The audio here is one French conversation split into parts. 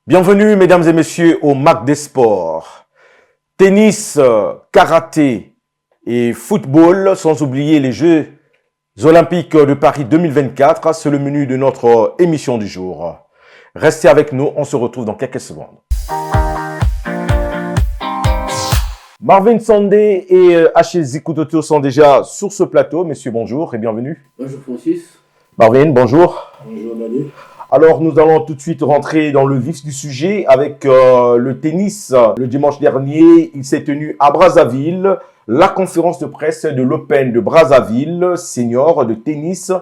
Bienvenue, mesdames et messieurs, au MAC des sports. Tennis, karaté et football, sans oublier les Jeux olympiques de Paris 2024. C'est le menu de notre émission du jour. Restez avec nous, on se retrouve dans quelques secondes. Marvin Sandé et Achille Zikutoto sont déjà sur ce plateau. Messieurs, bonjour et bienvenue. Bonjour Francis. Marvin, bonjour. Bonjour Dani. Alors, nous allons tout de suite rentrer dans le vif du sujet avec le tennis. Le dimanche dernier, il s'est tenu à Brazzaville la conférence de presse de l'Open de Brazzaville, senior de tennis,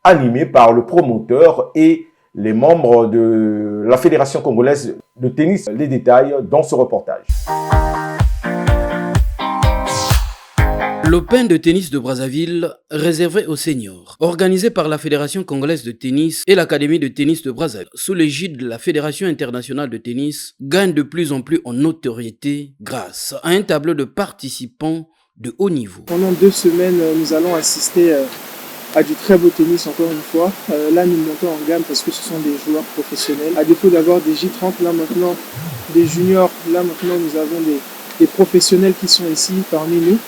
animée par le promoteur et les membres de la Fédération congolaise de tennis. Les détails dans ce reportage. L'Open de tennis de Brazzaville, réservé aux seniors, organisé par la Fédération congolaise de tennis et l'Académie de tennis de Brazzaville, sous l'égide de la Fédération internationale de tennis, gagne de plus en plus en notoriété grâce à un tableau de participants de haut niveau. Pendant 2 semaines, nous allons assister à du très beau tennis encore une fois. Là, nous montons en gamme parce que ce sont des joueurs professionnels. À défaut d'avoir des J30, là maintenant, des juniors, là maintenant, nous avons des professionnels qui sont ici parmi nous.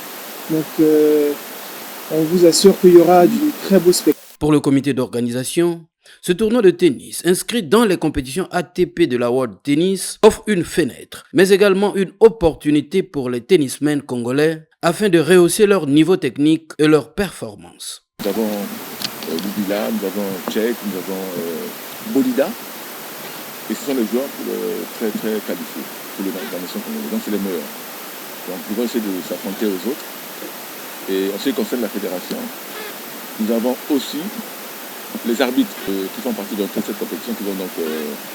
Donc, on vous assure qu'il y aura du très beau spectacle. Pour le comité d'organisation, ce tournoi de tennis, inscrit dans les compétitions ATP de la World Tennis, offre une fenêtre, mais également une opportunité pour les tennismen congolais afin de rehausser leur niveau technique et leur performance. Nous avons Lubila, nous avons Tchèque, nous avons Bolida, et ce sont les joueurs très très qualifiés pour la nation congolaise, donc c'est les meilleurs. Donc ils vont essayer de s'affronter aux autres. Et en ce qui concerne la fédération, nous avons aussi les arbitres qui font partie de toute cette compétition qui vont donc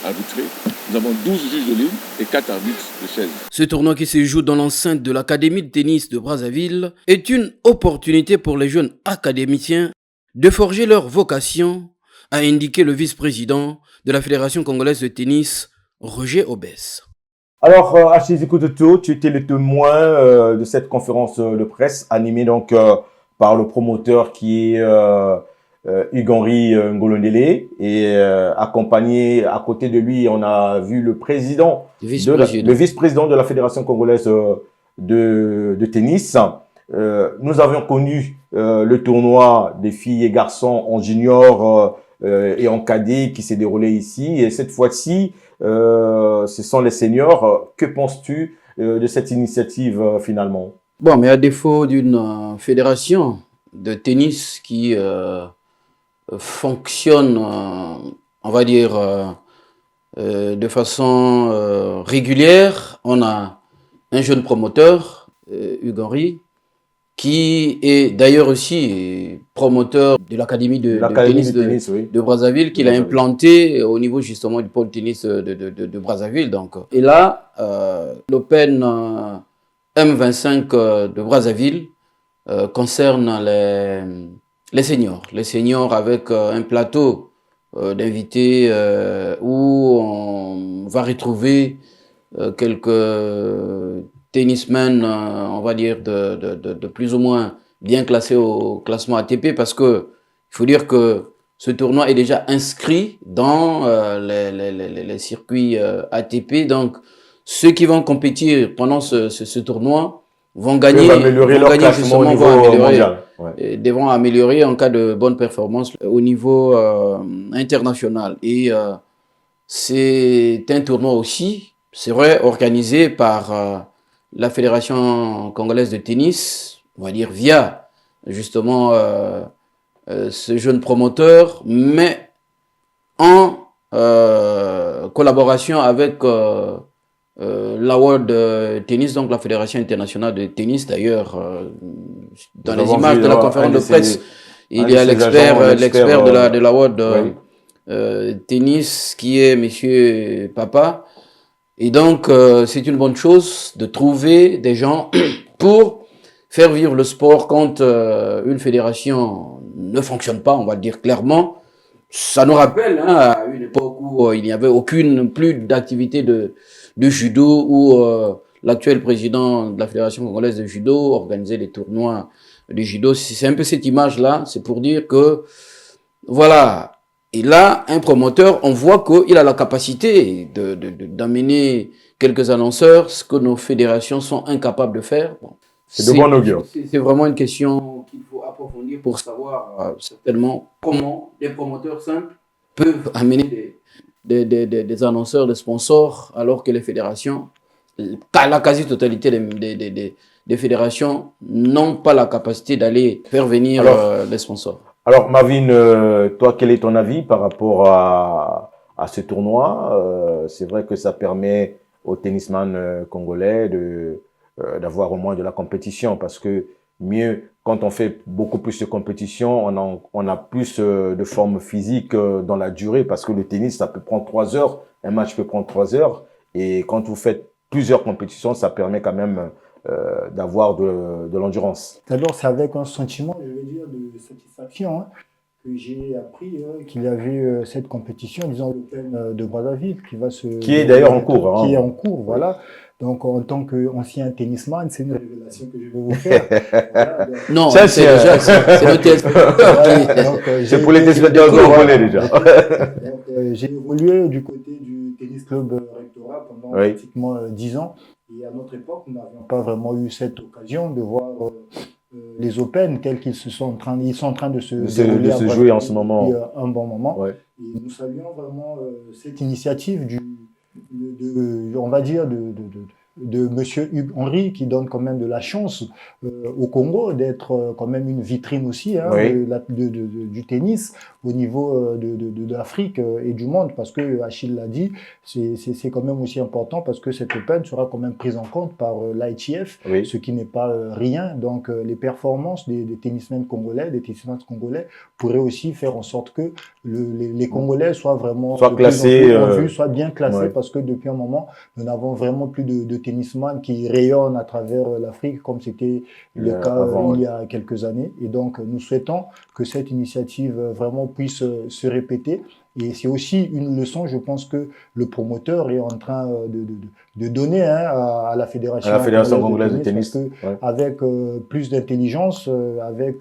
arbitrer. Nous avons 12 juges de ligne et 4 arbitres de chaise. Ce tournoi qui se joue dans l'enceinte de l'Académie de tennis de Brazzaville est une opportunité pour les jeunes académiciens de forger leur vocation, a indiqué le vice-président de la Fédération congolaise de tennis, Roger Obès. Alors, Achille Zikutoto, tu étais le témoin de cette conférence de presse animée donc par le promoteur qui est Hugues-Henri Ngolondele et accompagné à côté de lui, on a vu le président, le vice-président de la Fédération congolaise de tennis. Nous avions connu le tournoi des filles et garçons en junior et en cadet qui s'est déroulé ici. Et cette fois-ci, ce sont les seniors. Que penses-tu de cette initiative finalement? Bon, mais à défaut d'une fédération de tennis qui fonctionne, on va dire, de façon régulière, on a un jeune promoteur, Hugues-Henri, qui est d'ailleurs aussi promoteur de l'Académie de tennis de Brazzaville, qu'il a implanté au niveau justement du pôle tennis de Brazzaville. Donc. Et là, l'Open M25 de Brazzaville concerne les seniors. Les seniors avec un plateau d'invités où on va retrouver quelques tennismen, on va dire, de plus ou moins bien classés au classement ATP, parce que il faut dire que ce tournoi est déjà inscrit dans les circuits ATP. Donc, ceux qui vont compétir pendant ce tournoi vont gagner, devront améliorer en cas de bonne performance au niveau international. Et c'est un tournoi aussi, c'est vrai, organisé par la Fédération congolaise de tennis, on va dire via justement ce jeune promoteur, mais en collaboration avec la World Tennis, donc la Fédération internationale de tennis. D'ailleurs, dans les images de la conférence de presse, il y a l'expert de la World Tennis qui est Monsieur Papa. Et donc, c'est une bonne chose de trouver des gens pour faire vivre le sport quand une fédération ne fonctionne pas, on va le dire clairement. Ça nous rappelle à une époque où il n'y avait plus d'activité de judo, où l'actuel président de la Fédération congolaise de judo organisait des tournois de judo. C'est un peu cette image-là, c'est pour dire que, voilà, Et là, un promoteur, on voit qu'il a la capacité d'amener quelques annonceurs, ce que nos fédérations sont incapables de faire. Bon, c'est de bon augure. C'est vraiment une question qu'il faut approfondir pour savoir certainement comment des promoteurs simples peuvent amener des annonceurs, des sponsors, alors que les fédérations, la quasi-totalité des fédérations n'ont pas la capacité d'aller faire venir les sponsors. Alors, Marvin, toi, quel est ton avis par rapport à ce tournoi? C'est vrai que ça permet aux tennisman congolais d'avoir au moins de la compétition, parce que mieux, quand on fait beaucoup plus de compétition, on a plus de forme physique dans la durée, parce que le tennis, ça peut prendre 3 heures, un match peut prendre 3 heures, et quand vous faites plusieurs compétitions, ça permet quand même d'avoir de l'endurance. D'abord, c'est avec un sentiment, je veux dire, de satisfaction que j'ai appris qu'il y avait cette compétition, disons l'Open de Brazzaville, qui est d'ailleurs en cours. Qui est en cours, voilà. Donc, en tant qu'ancien tennisman, c'est une révélation que je vais vous faire. Voilà, donc... Non, c'est le téléspectateur. C'est pour les téléspectateurs congolais déjà. Donc, j'ai évolué du côté du tennis club Rectorat pendant pratiquement 10 ans. Et à notre époque, nous n'avions pas vraiment eu cette occasion de voir les Open tels qu'ils sont en train de se jouer en ce moment. Depuis un bon moment. Ouais. Et nous saluons vraiment cette initiative on va dire, de Monsieur Hugues Henry, qui donne quand même de la chance au Congo d'être quand même une vitrine aussi du tennis au niveau de l'Afrique et du monde, parce que Achille l'a dit, c'est quand même aussi important, parce que cette Open sera quand même prise en compte par l'ITF, ce qui n'est pas rien. Donc les performances des tennismen congolais, des tennismen congolais pourraient aussi faire en sorte que les Congolais soient vraiment classés, soient bien classés, parce que depuis un moment, nous n'avons vraiment plus de tennisman qui rayonnent à travers l'Afrique comme c'était le cas il y a quelques années. Et donc, nous souhaitons que cette initiative vraiment puisse se répéter. Et c'est aussi une leçon, je pense, que le promoteur est en train de donner à la Fédération congolaise de tennis. Parce que avec plus d'intelligence, avec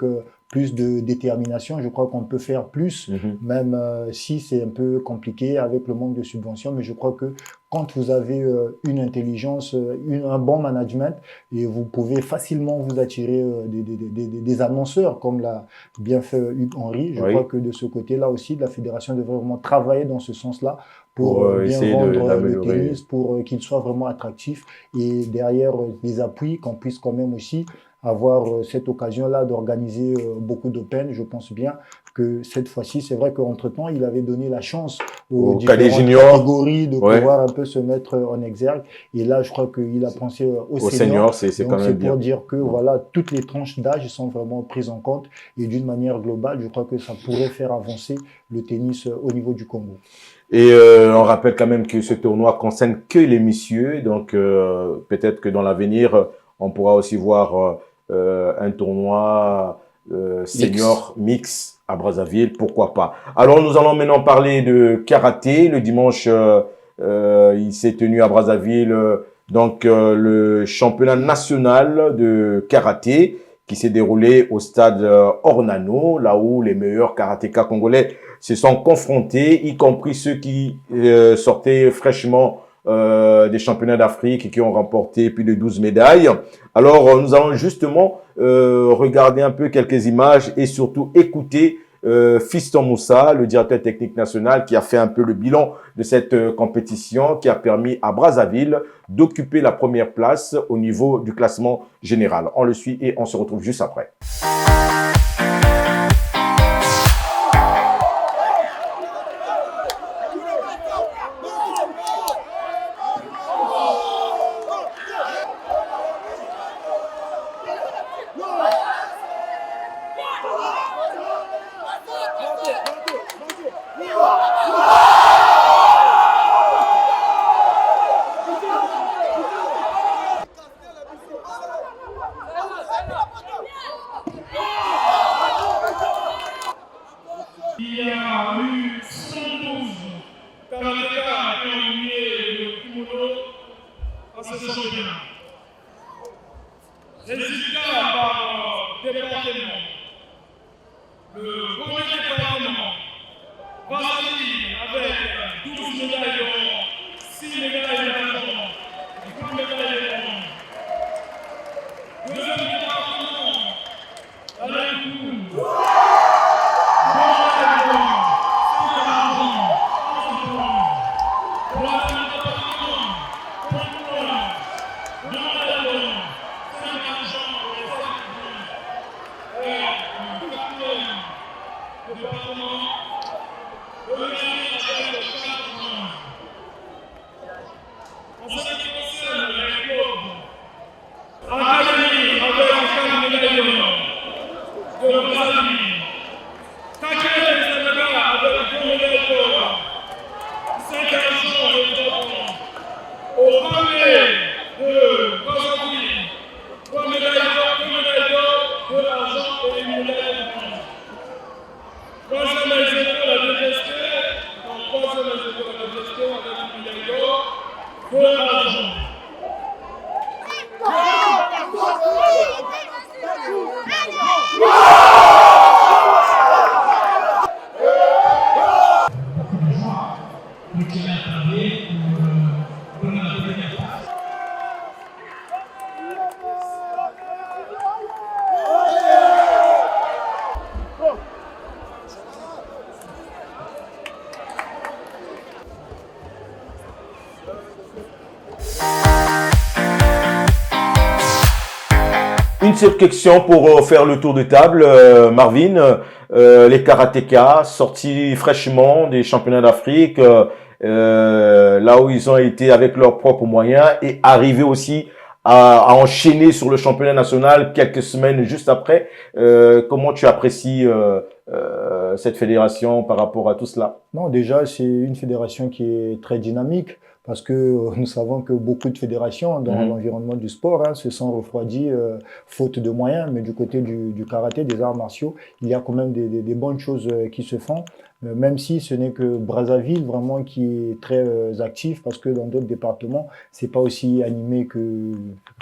plus de détermination, je crois qu'on peut faire plus, même si c'est un peu compliqué avec le manque de subventions. Mais je crois que quand vous avez une intelligence, un bon management, et vous pouvez facilement vous attirer des annonceurs, comme l'a bien fait Hugues Henry. Je crois que de ce côté-là aussi, la fédération devrait vraiment travailler dans ce sens-là pour bien vendre le tennis, pour qu'il soit vraiment attractif, et derrière les appuis, qu'on puisse quand même aussi avoir cette occasion-là d'organiser beaucoup d'Open. Je pense bien que cette fois-ci, c'est vrai qu'entre-temps, il avait donné la chance aux différentes catégories de pouvoir un peu se mettre en exergue. Et là, je crois qu'il a pensé aux seniors. C'est quand même bien. C'est pour dire que voilà, toutes les tranches d'âge sont vraiment prises en compte. Et d'une manière globale, je crois que ça pourrait faire avancer le tennis au niveau du Congo. Et on rappelle quand même que ce tournoi concerne que les messieurs. Donc, peut-être que dans l'avenir, on pourra aussi voir un tournoi senior mix à Brazzaville, pourquoi pas. Alors, nous allons maintenant parler de karaté. Le dimanche, il s'est tenu à Brazzaville le championnat national de karaté qui s'est déroulé au stade Ornano, là où les meilleurs karatékas congolais se sont confrontés, y compris ceux qui sortaient fraîchement des championnats d'Afrique et qui ont remporté plus de 12 médailles. Alors, nous allons justement regarder un peu quelques images et surtout écouter Fiston Moussa, le directeur technique national, qui a fait un peu le bilan de cette compétition, qui a permis à Brazzaville d'occuper la première place au niveau du classement général. On le suit et on se retrouve juste après. Il y a eu 112 karatékas qui ont lié le kimono à ce championnat. Résultat par département. Le premier département Brazzaville avec 12 médailles d'or, 6 médailles d'argent et 3 médailles de bronze. Deuxième département, Alain-Cour. Une seule question pour faire le tour de table, Marvin. Les karatékas sortis fraîchement des championnats d'Afrique, là où ils ont été avec leurs propres moyens et arrivés aussi à enchaîner sur le championnat national quelques semaines juste après. Comment tu apprécies cette fédération par rapport à tout cela? Non, déjà, c'est une fédération qui est très dynamique. Parce que nous savons que beaucoup de fédérations dans l'environnement du sport se sont refroidies faute de moyens, mais du côté du karaté, des arts martiaux, il y a quand même des bonnes choses qui se font, même si ce n'est que Brazzaville vraiment qui est très actif, parce que dans d'autres départements, c'est pas aussi animé que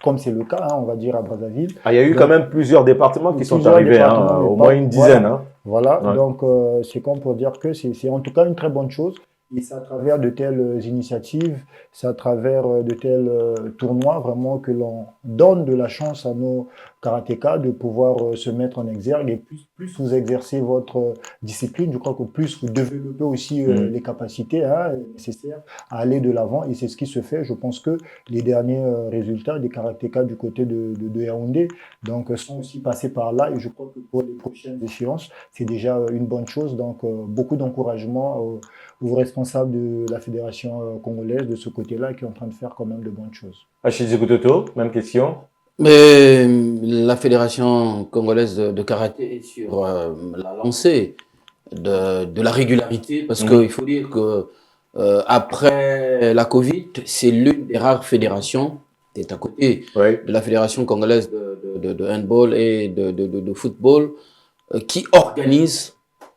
comme c'est le cas, on va dire à Brazzaville. Ah, il y a eu quand même plusieurs départements qui sont arrivés, au moins une dizaine. Voilà, donc c'est comme pour dire que c'est en tout cas une très bonne chose. Et c'est à travers de telles initiatives, c'est à travers de tels tournois vraiment que l'on donne de la chance à nos karatékas de pouvoir se mettre en exergue. Et plus vous exercez votre discipline, je crois que plus vous développez aussi les capacités nécessaires à aller de l'avant. Et c'est ce qui se fait. Je pense que les derniers résultats des karatékas du côté de Yaoundé donc, sont aussi passés par là. Et je crois que pour les prochaines échéances, c'est déjà une bonne chose. Donc, beaucoup d'encouragement aux responsables de la fédération congolaise de ce côté-là qui est en train de faire quand même de bonnes choses. Achille Toto, même question. Mais la fédération congolaise de karaté est sur la lancée de la régularité parce qu'il faut dire que après la Covid, c'est l'une des rares fédérations qui est à côté de la fédération congolaise de handball et de football qui organise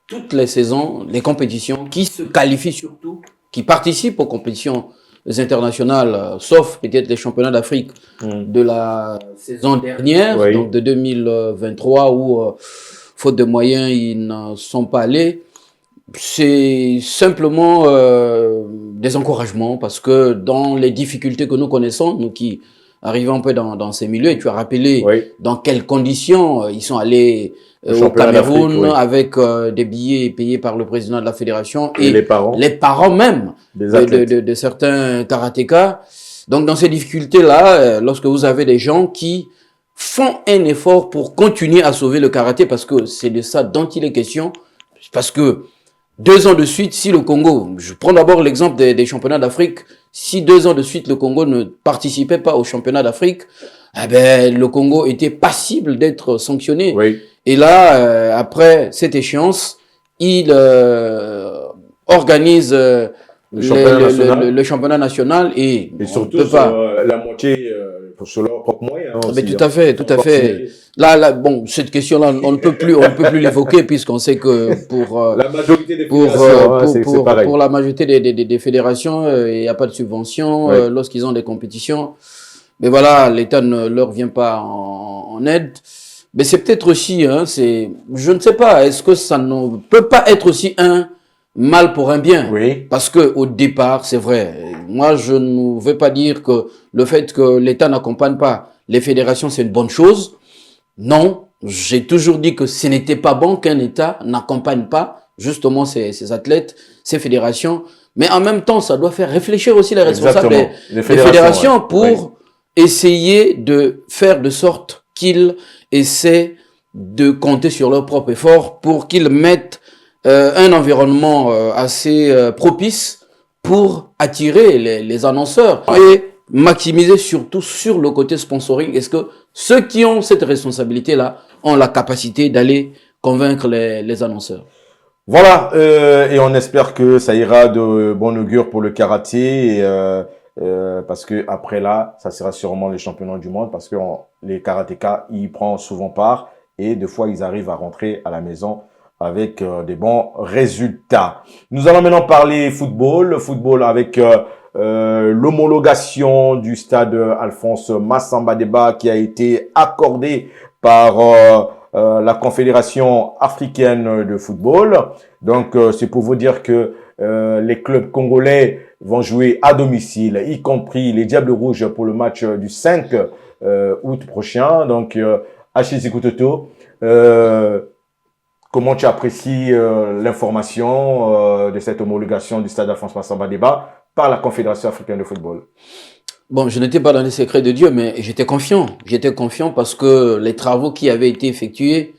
toutes les saisons, les compétitions, qui se qualifient surtout, qui participent aux compétitions internationales, sauf peut-être les championnats d'Afrique de la saison dernière, donc de 2023, où, faute de moyens, ils ne sont pas allés. C'est simplement des encouragements, parce que dans les difficultés que nous connaissons, nous qui arrivons un peu dans ces milieux, et tu as rappelé dans quelles conditions ils sont allés au Cameroun avec des billets payés par le président de la fédération et les parents même de certains karatékas. Donc dans ces difficultés-là, lorsque vous avez des gens qui font un effort pour continuer à sauver le karaté, parce que c'est de ça dont il est question, parce que 2 ans de suite, si le Congo, je prends d'abord l'exemple des championnats d'Afrique, si 2 ans de suite le Congo ne participait pas aux championnats d'Afrique, eh ben, le Congo était passible d'être sanctionné. Et là, après cette échéance, il organise le championnat national et surtout la moitié sur leurs propres moyens. Mais tout à fait, tout à fait. Là, bon, cette question-là, on ne peut plus l'évoquer puisqu'on sait que pour la majorité des fédérations, pour la majorité des fédérations, il n'y a pas de subvention lorsqu'ils ont des compétitions. Mais voilà, l'État ne leur vient pas en aide. Mais c'est peut-être aussi, je ne sais pas, est-ce que ça ne peut pas être aussi un mal pour un bien. Oui. Parce que au départ, c'est vrai, moi je ne veux pas dire que le fait que l'État n'accompagne pas les fédérations, c'est une bonne chose. Non, j'ai toujours dit que ce n'était pas bon qu'un État n'accompagne pas justement ces athlètes, ces fédérations. Mais en même temps, ça doit faire réfléchir aussi les responsables des fédérations pour essayer de faire de sorte qu'ils essaient de compter sur leur propre effort pour qu'ils mettent un environnement assez propice pour attirer les annonceurs et maximiser surtout sur le côté sponsoring. Est-ce que ceux qui ont cette responsabilité-là ont la capacité d'aller convaincre les annonceurs? Voilà, et on espère que ça ira de bon augure pour le karaté, parce que après là, ça sera sûrement les championnats du monde, parce que les karatékas, ils prennent souvent part, et des fois, ils arrivent à rentrer à la maison avec des bons résultats. Nous allons maintenant parler football avec l'homologation du stade Alphonse Massamba Deba qui a été accordée par la Confédération africaine de football. Donc, c'est pour vous dire que les clubs congolais vont jouer à domicile, y compris les Diables Rouges pour le match du 5 août prochain. Donc, Achille Zikutoto, comment tu apprécies l'information de cette homologation du stade Alphonse Massamba Deba par la Confédération africaine de football? Bon, je n'étais pas dans les secrets de Dieu, mais j'étais confiant. J'étais confiant parce que les travaux qui avaient été effectués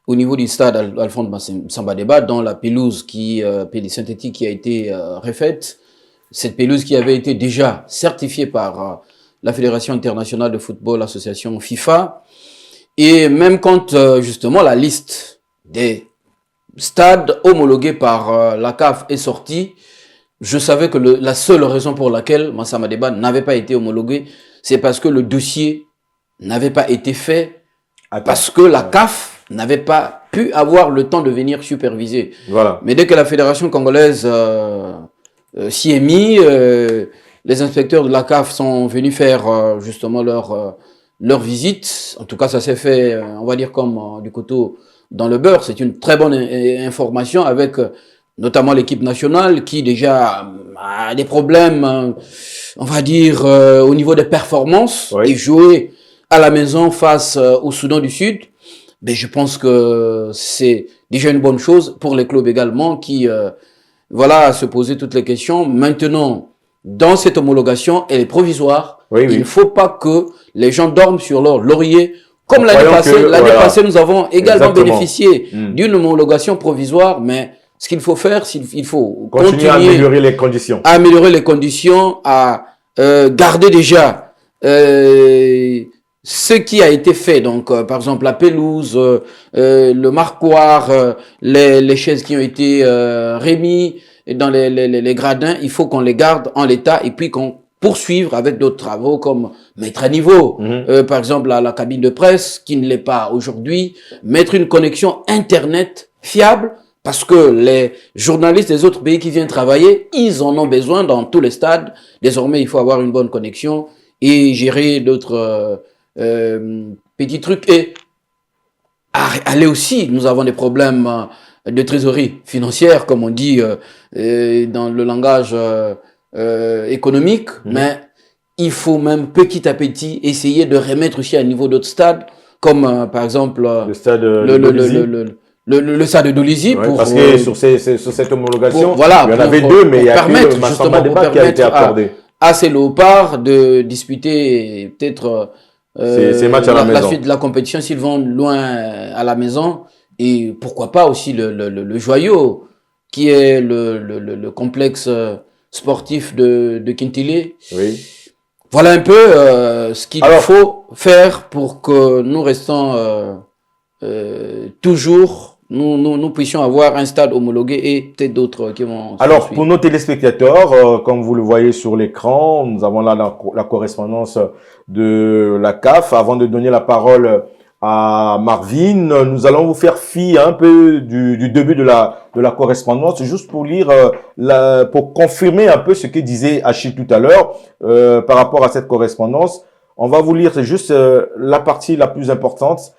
au niveau du stade Alphonse Massamba Deba, dans la pelouse synthétique qui a été refaite, cette pelouse qui avait été déjà certifiée par la Fédération internationale de football, l'association FIFA, et même quand justement la liste des stades homologués par la CAF est sortie, je savais que la seule raison pour laquelle Massamba Deba n'avait pas été homologué, c'est parce que le dossier n'avait pas été fait, parce que la CAF n'avait pas pu avoir le temps de venir superviser. Voilà. Mais dès que la fédération congolaise s'y est mis, les inspecteurs de la CAF sont venus faire justement leur visite. En tout cas, ça s'est fait, on va dire, comme du couteau dans le beurre. C'est une très bonne information avec notamment l'équipe nationale qui déjà a des problèmes, on va dire, au niveau des performances, et jouer à la maison face au Soudan du Sud. Mais je pense que c'est déjà une bonne chose pour les clubs également qui, voilà, se poser toutes les questions. Maintenant, dans cette homologation, elle est provisoire. Il ne faut pas que les gens dorment sur leur laurier. Comme l'année passée, nous avons également bénéficié d'une homologation provisoire, mais ce qu'il faut faire, il faut continuer à améliorer les conditions. À améliorer les conditions, à garder déjà ce qui a été fait. Donc, par exemple, la pelouse, le marquoir, les chaises qui ont été remises dans les gradins, il faut qu'on les garde en l'état et puis qu'on poursuive avec d'autres travaux comme mettre à niveau, par exemple, la cabine de presse qui ne l'est pas aujourd'hui, mettre une connexion Internet fiable. Parce que les journalistes des autres pays qui viennent travailler, ils en ont besoin dans tous les stades. Désormais, il faut avoir une bonne connexion et gérer d'autres petits trucs. Et aller aussi, nous avons des problèmes de trésorerie financière, comme on dit dans le langage économique. Mais il faut même petit à petit essayer de remettre aussi à niveau d'autres stades, comme par exemple le stade le stade de Dolisie, parce que sur cette homologation, voilà, il y en avait deux, mais il y a que Massamba Deba qui a été accordé. À ces léopards de disputer peut-être la suite de la compétition s'ils vont loin à la maison, et pourquoi pas aussi le joyau qui est le complexe sportif de Kintilé. Oui. Voilà un peu ce qu'il faut faire pour que nous restons toujours, nous puissions avoir un stade homologué et peut-être d'autres qui vont... Alors, pour nos téléspectateurs, comme vous le voyez sur l'écran, nous avons là la correspondance de la CAF. Avant de donner la parole à Marvin, nous allons vous faire fi un peu du début de la correspondance, juste pour lire, pour confirmer un peu ce que disait Achille tout à l'heure par rapport à cette correspondance. On va vous lire juste la partie la plus importante.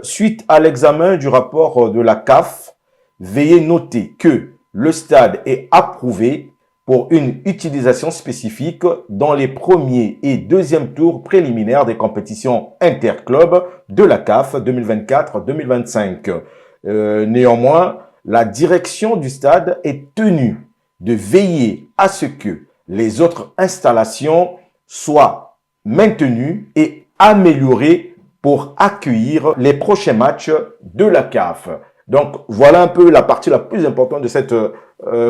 Suite à l'examen du rapport de la CAF, veuillez noter que le stade est approuvé pour une utilisation spécifique dans les premiers et deuxièmes tours préliminaires des compétitions interclubs de la CAF 2024-2025. Néanmoins, la direction du stade est tenue de veiller à ce que les autres installations soient maintenues et améliorées pour accueillir les prochains matchs de la CAF. Donc, voilà un peu la partie la plus importante de cette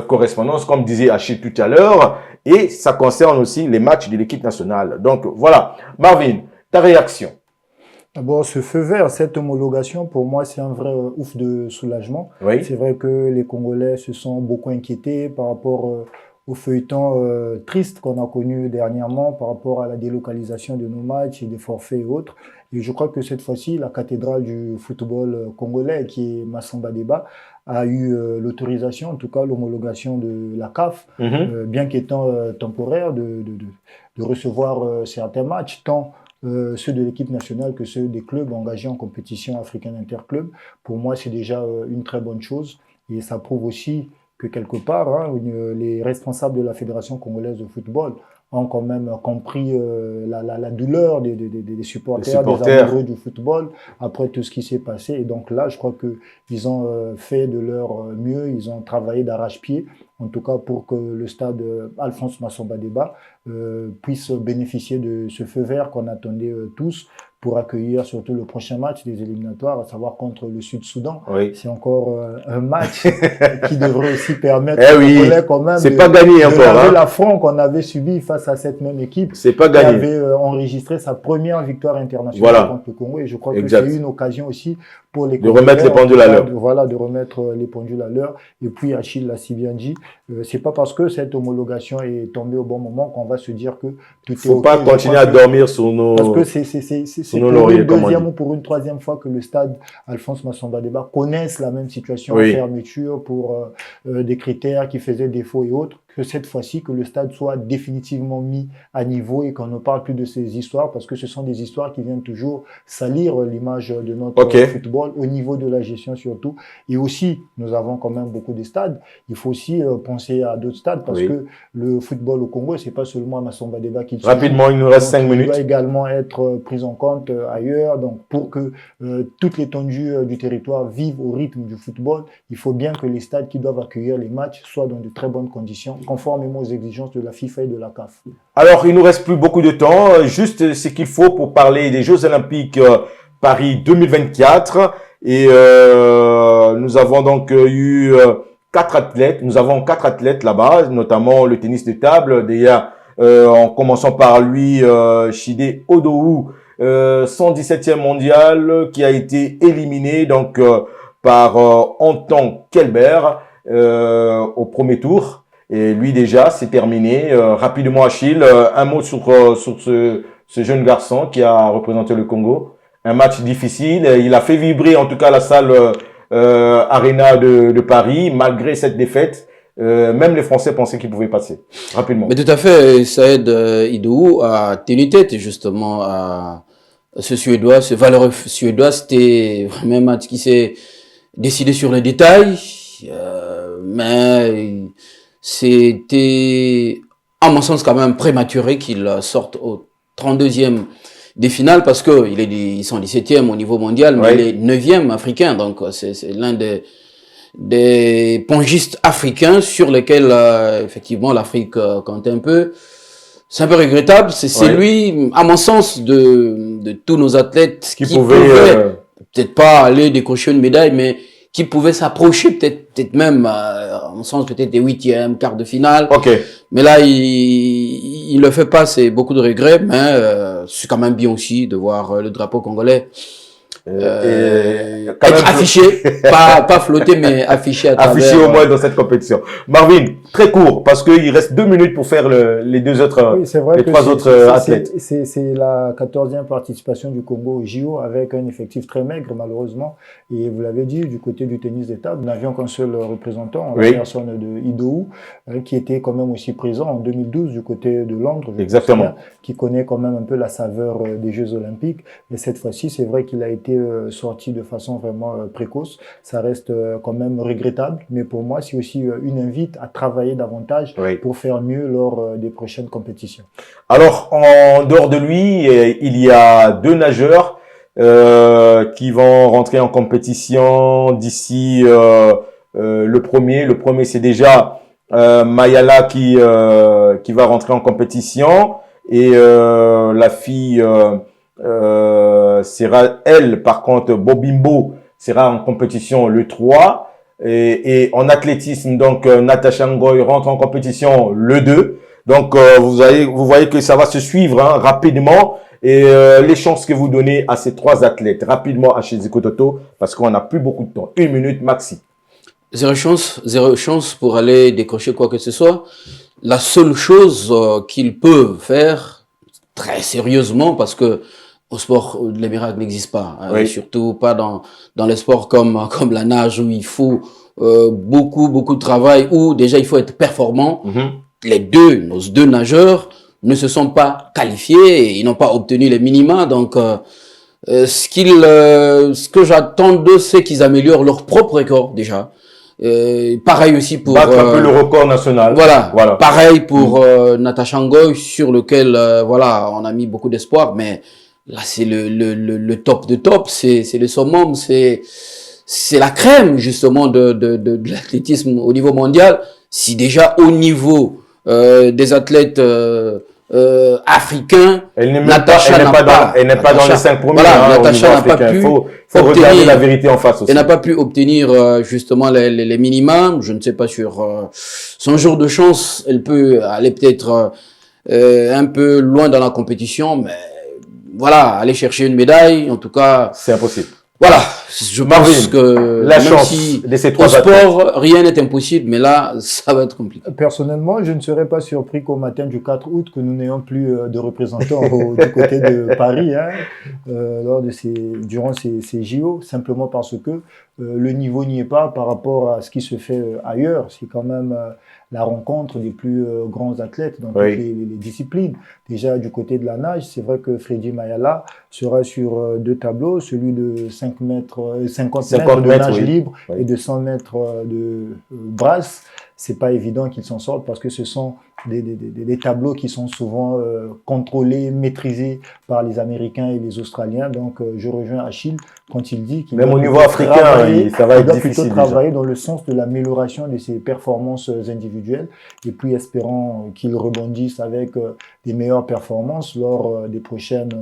correspondance, comme disait Achille tout à l'heure, et ça concerne aussi les matchs de l'équipe nationale. Donc, voilà. Marvin, ta réaction? D'abord, ce feu vert, cette homologation, pour moi, c'est un vrai ouf de soulagement. Oui. C'est vrai que les Congolais se sont beaucoup inquiétés par rapport au feuilleton triste qu'on a connu dernièrement par rapport à la délocalisation de nos matchs et des forfaits et autres. Et je crois que cette fois-ci, la cathédrale du football congolais, qui est Massamba Débat, a eu l'autorisation, en tout cas l'homologation de la CAF, bien qu'étant temporaire, de recevoir certains matchs, tant ceux de l'équipe nationale que ceux des clubs engagés en compétition africaine interclub. Pour moi, c'est déjà une très bonne chose. Et ça prouve aussi que quelque part, les responsables de la Fédération congolaise de football ont quand même compris la douleur des supporters, des amoureux du football après tout ce qui s'est passé. Et donc là, je crois qu'ils ont fait de leur mieux, ils ont travaillé d'arrache-pied, en tout cas pour que le stade Alphonse Massamba Débat puisse bénéficier de ce feu vert qu'on attendait tous pour accueillir surtout le prochain match des éliminatoires, à savoir contre le Sud-Soudan. Oui. C'est encore un match qui devrait aussi permettre quand même c'est pas gagné encore, laver l'affront qu'on avait subi face à cette même équipe qui avait enregistré sa première victoire internationale contre le Congo. Et je crois que c'est une occasion aussi pour les Congolais, de remettre les pendules à l'heure. Voilà, de remettre les pendules à l'heure. Et puis Achille l'a si bien dit, c'est pas parce que cette homologation est tombée au bon moment qu'on va se dire que tout est faut pas continuer à dormir sur nos... Parce que c'est pour une deuxième ou pour une troisième fois que le stade Alphonse Massamba Débat connaisse la même situation en fermeture pour des critères qui faisaient défaut et autres, que cette fois-ci, que le stade soit définitivement mis à niveau et qu'on ne parle plus de ces histoires, parce que ce sont des histoires qui viennent toujours salir l'image de notre football, au niveau de la gestion surtout. Et aussi, nous avons quand même beaucoup de stades. Il faut aussi penser à d'autres stades, parce que le football au Congo, c'est pas seulement à Massamba Débat qu'il se joue. Rapidement, il nous reste 5 minutes. Il doit également être pris en compte ailleurs. Donc, pour que toute l'étendue du territoire vive au rythme du football, il faut bien que les stades qui doivent accueillir les matchs soient dans de très bonnes conditions, conformément aux exigences de la FIFA et de la CAF. Alors, il nous reste plus beaucoup de temps. Juste ce qu'il faut pour parler des Jeux Olympiques Paris 2024. Et nous avons donc eu 4 athlètes. Nous avons 4 athlètes là-bas, notamment le tennis de table. D'ailleurs, en commençant par lui, Chide Odoou, 117e mondial, qui a été éliminé donc par Anton Kelber au premier tour. Et lui déjà, c'est terminé. Rapidement, Achille, un mot sur ce jeune garçon qui a représenté le Congo. Un match difficile. Il a fait vibrer en tout cas la salle Arena de Paris, malgré cette défaite. Même les Français pensaient qu'il pouvait passer. Rapidement. Mais tout à fait, Saïd Idoou a tenu tête justement à ce Suédois, ce valeureux Suédois. C'était vraiment un match qui s'est décidé sur les détails. Mais c'était, à mon sens, quand même prématuré qu'il sorte au 32e des finales, parce que ils sont 17e au niveau mondial, mais il est 9e africain. Donc, c'est l'un des pongistes africains sur lesquels, effectivement, l'Afrique compte un peu. C'est un peu regrettable. C'est lui, à mon sens, de tous nos athlètes qui pouvaient peut-être pas aller décrocher une médaille, mais qui pouvait s'approcher peut-être même, en sens peut-être des 8e, quart de finale. Mais là, il le fait pas, c'est beaucoup de regrets, mais c'est quand même bien aussi de voir le drapeau congolais être affiché, pas flotter, mais affiché à travers. Affiché au moins dans cette compétition. Marvin, très court, parce qu'il reste 2 minutes pour faire les 2 autres, les 3 autres athlètes. C'est la 14e participation du Congo au JO, avec un effectif très maigre, malheureusement. Et vous l'avez dit, du côté du tennis de table, nous n'avions qu'un seul représentant, la personne de Idoou, qui était quand même aussi présent en 2012 du côté de Londres. Exactement. Qui connaît quand même un peu la saveur des Jeux Olympiques. Et cette fois-ci, c'est vrai qu'il a été été sorti de façon vraiment précoce. Ça reste quand même regrettable, mais pour moi, c'est aussi une invite à travailler davantage pour faire mieux lors des prochaines compétitions. Alors, en dehors de lui, il y a 2 nageurs qui vont rentrer en compétition d'ici le premier. Le premier, c'est déjà Mayala qui va rentrer en compétition. Et la fille sera, elle, par contre, Bobimbo sera en compétition le 3. Et en athlétisme, donc, Natacha Ngoy rentre en compétition le 2. Donc, vous voyez que ça va se suivre rapidement. Et les chances que vous donnez à ces 3 athlètes, rapidement, Acheziko Toto, parce qu'on n'a plus beaucoup de temps. 1 minute maxi. Zéro chance pour aller décrocher quoi que ce soit. La seule chose qu'ils peuvent faire, très sérieusement, parce que au sport, les miracles n'existent pas. Hein, surtout pas dans les sports comme la nage, où il faut beaucoup de travail, où déjà il faut être performant. Nos deux nageurs ne se sont pas qualifiés, ils n'ont pas obtenu les minima. Donc, ce que j'attends d'eux, c'est qu'ils améliorent leur propre record déjà. Pareil aussi pour battre un peu le record national. Voilà. Pareil pour Natacha Ngoy, sur lequel on a mis beaucoup d'espoir, mais là c'est le top de top, c'est le summum, c'est la crème justement de l'athlétisme au niveau mondial. Si déjà au niveau des athlètes africains, elle n'est pas dans les 5 premiers. Voilà, Natacha n'a pas pu. Faut regarder la vérité en face aussi. Elle n'a pas pu obtenir justement les minimums. Je ne sais pas sur son jour de chance, elle peut aller peut-être un peu loin dans la compétition, mais voilà, aller chercher une médaille, en tout cas, c'est impossible. Voilà, je pense que la même chance si de ces au sport, rien n'est impossible, mais là, ça va être compliqué. Personnellement, je ne serais pas surpris qu'au matin du 4 août, que nous n'ayons plus de représentants du côté de Paris, durant ces JO, simplement parce que le niveau n'y est pas par rapport à ce qui se fait ailleurs. C'est quand même la rencontre des plus grands athlètes dans toutes les disciplines. Déjà, du côté de la nage, c'est vrai que Freddy Mayala sera sur 2 tableaux, celui de 50 mètres de nage libre et de 100 mètres de brasse. C'est pas évident qu'ils s'en sortent parce que ce sont des tableaux qui sont souvent contrôlés, maîtrisés par les Américains et les Australiens. Donc, je rejoins Achille quand il dit qu'il même au niveau africain, ça va être difficile. Plutôt travailler dans le sens de l'amélioration de ses performances individuelles et puis espérant qu'il rebondisse avec des meilleures performances lors des prochaines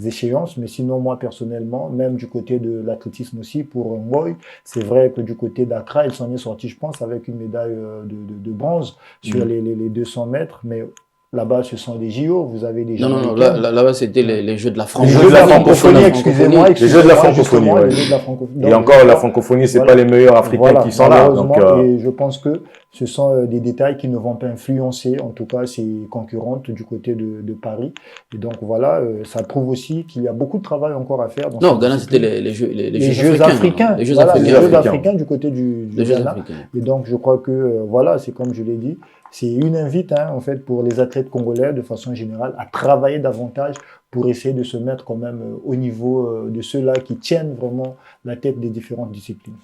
échéances. Mais sinon, moi personnellement, même du côté de l'athlétisme aussi, pour Ngoy, c'est vrai que du côté d'Accra, il s'en est sorti, je pense, avec une médaille de bronze sur les 200 mètres, mais là-bas, ce sont des JO, vous avez des Non, là-bas, c'était les Jeux de la francophonie. Les Jeux de la francophonie, excusez-moi. Les Jeux de la francophonie, Et encore, la francophonie, c'est pas les meilleurs Africains qui sont là. Donc, et je pense que ce sont des détails qui ne vont pas influencer, en tout cas, ses concurrentes du côté de Paris. Et donc, voilà, ça prouve aussi qu'il y a beaucoup de travail encore à faire. Non, Ghana, c'était les Jeux africains. Les Jeux africains du côté du Ghana. Et donc, je crois que, voilà, c'est comme je l'ai dit, c'est une invite, en fait, pour les athlètes congolais, de façon générale, à travailler davantage pour essayer de se mettre quand même au niveau de ceux-là qui tiennent vraiment la tête des différentes disciplines.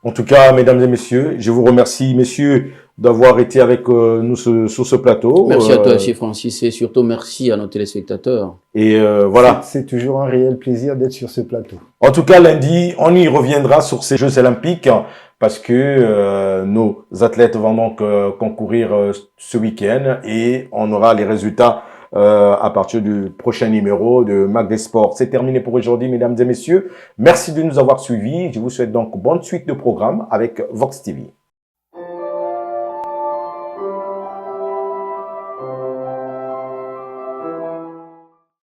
En tout cas, mesdames et messieurs, je vous remercie, messieurs, d'avoir été avec nous sur ce plateau. Merci à toi aussi, Francis, et surtout merci à nos téléspectateurs. Et voilà. C'est toujours un réel plaisir d'être sur ce plateau. En tout cas, lundi, on y reviendra sur ces Jeux olympiques parce que nos athlètes vont donc concourir ce week-end et on aura les résultats à partir du prochain numéro de Mac des Sports. C'est terminé pour aujourd'hui, mesdames et messieurs. Merci de nous avoir suivis. Je vous souhaite donc bonne suite de programme avec Vox TV.